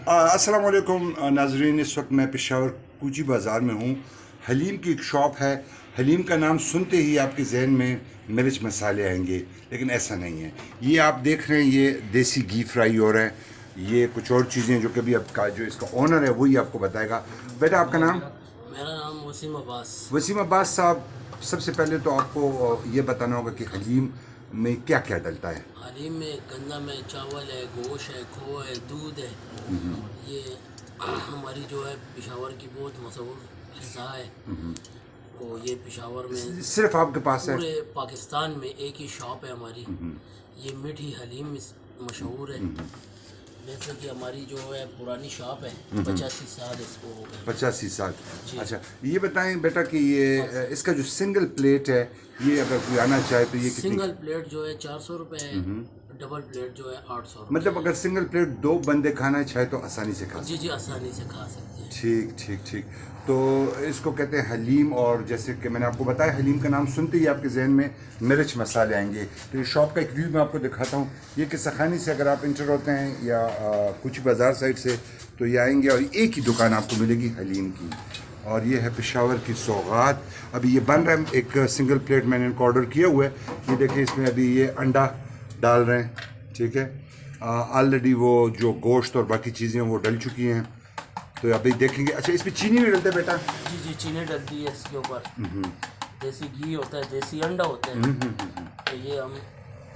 अस्सलाम वालेकुम नाजरीन, इस वक्त मैं पेशावर कूची बाज़ार में हूँ। हलीम की एक शॉप है। हलीम का नाम सुनते ही आपके जहन में मिर्च मसाले आएंगे, लेकिन ऐसा नहीं है। ये आप देख रहे हैं, ये देसी घी फ्राई हो रहा है। ये कुछ और चीज़ें जो कभी आपका जो इसका ओनर है वही आपको बताएगा। बेटा, आपका नाम? मेरा नाम वसीम अब्बास। वसीम अब्बास साहब, सबसे पहले तो आपको ये बताना होगा कि हलीम में क्या क्या डलता है। हलीम में गंदम है, चावल है, गोश्त है, खोआ है, दूध है। ये हमारी जो है पेशावर की बहुत मशहूर ग़िज़ा है। वो ये पेशावर में सिर्फ आपके पास है? पूरे पाकिस्तान में एक ही शॉप है हमारी। ये मीठी हलीम मशहूर है। जैसे कि हमारी जो है पुरानी शॉप है, 85 साल इसको हो गए। 85 साल। जी। अच्छा, ये बताएं बेटा कि ये इसका जो सिंगल प्लेट है, ये अगर कोई आना चाहे तो ये कितनी? सिंगल प्लेट जो है 400 रुपये है। डबल प्लेट जो है 800 रुपये। मतलब अगर सिंगल प्लेट 2 बंदे खाना चाहे तो आसानी से खा सकते जी जी, आसानी से खा सकते हैं। ठीक ठीक ठीक। तो इसको कहते हैं हलीम, और जैसे कि मैंने आपको बताया, हलीम का नाम सुनते ही आपके जहन में मिर्च मसाले आएंगे। तो ये शॉप का एक व्यू मैं आपको दिखाता हूँ। ये किस्सा खानी से अगर आप इंटर होते हैं या कुछ बाज़ार साइड से, तो ये आएंगे और एक ही दुकान आपको मिलेगी हलीम की। और ये है पेशावर की सौगात। अभी ये बन रहा है, एक सिंगल प्लेट मैंने इनको ऑर्डर किया हुआ है। ये देखें, इसमें अभी ये अंडा डाल रहे हैं, ठीक है। ऑलरेडी वो जो गोश्त और बाकी चीज़ें वो डल चुकी हैं, तो अभी देखेंगे। अच्छा, इसमें चीनी भी डलता है बेटा? जी जी, चीनी डलती है इसके ऊपर। देसी घी होता है, देसी अंडा होता है। तो ये हम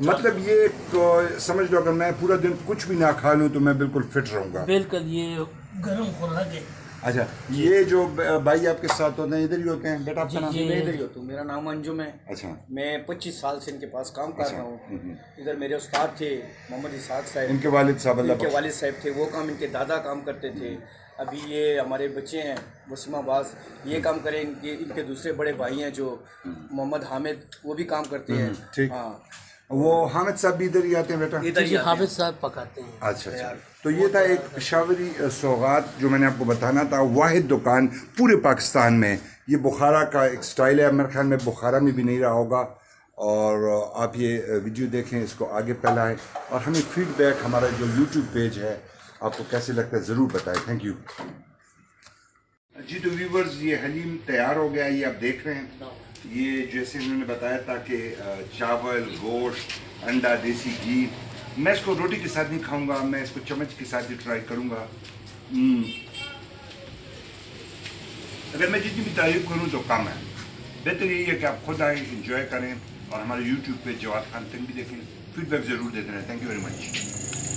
मतलब ये तो समझ लो, अगर मैं पूरा दिन कुछ भी ना खा लूँ तो मैं बिल्कुल फिट रहूँगा। बिल्कुल, ये गर्म खुराक है। अच्छा, ये जो भाई आपके साथ होते हैं इधर ही होते हैं? बेटा, आपका नाम? मैं इधर ही होता हूँ। मेरा नाम अंजुम है। अच्छा। मैं 25 साल से इनके पास काम कर रहा हूँ। इधर मेरे उस्ताद थे मोहम्मद इसाक साहब। इनके वालिद साहब, अल्लाह इनके वालिद साहब थे, वो काम इनके दादा काम करते थे। अभी ये हमारे बच्चे हैं वसीम अब्बास, ये काम करें। इनके दूसरे बड़े भाई हैं जो मोहम्मद हामिद, वो भी काम करते हैं। ठीक। हाँ, वो हामिद साहब भी इधर ही आते हैं बेटा? इधर ही जी, आते हैं। हाफिज साहब पकाते हैं। अच्छा अच्छा। तो ये था एक पेशावरी सौगात जो मैंने आपको बताना था। वाहिद दुकान पूरे पाकिस्तान में। ये बुखारा का एक स्टाइल है, मेरे ख्याल में बुखारा में भी नहीं रहा होगा। और आप ये वीडियो देखें, इसको आगे फैलाएं, और हमें फीडबैक हमारा जो यूट्यूब पेज है आपको कैसे लगता है ज़रूर बताएं। थैंक यू जी। तो व्यूवर्स, ये हलीम तैयार हो गया, ये आप देख रहे हैं। ये जैसे इन्होंने बताया था कि चावल, गोश्त, अंडा, देसी घी। मैं इसको रोटी के साथ नहीं खाऊंगा, मैं इसको चम्मच के साथ ही ट्राई करूंगा। अगर मैं जितनी भी तारीफ करूं तो कम है। बेहतर यही है कि आप खुद आए, इंजॉय करें, और हमारे यूट्यूब पे जवाद खान तक भी देखें। फीडबैक ज़रूर देते रहें। Thank you very much.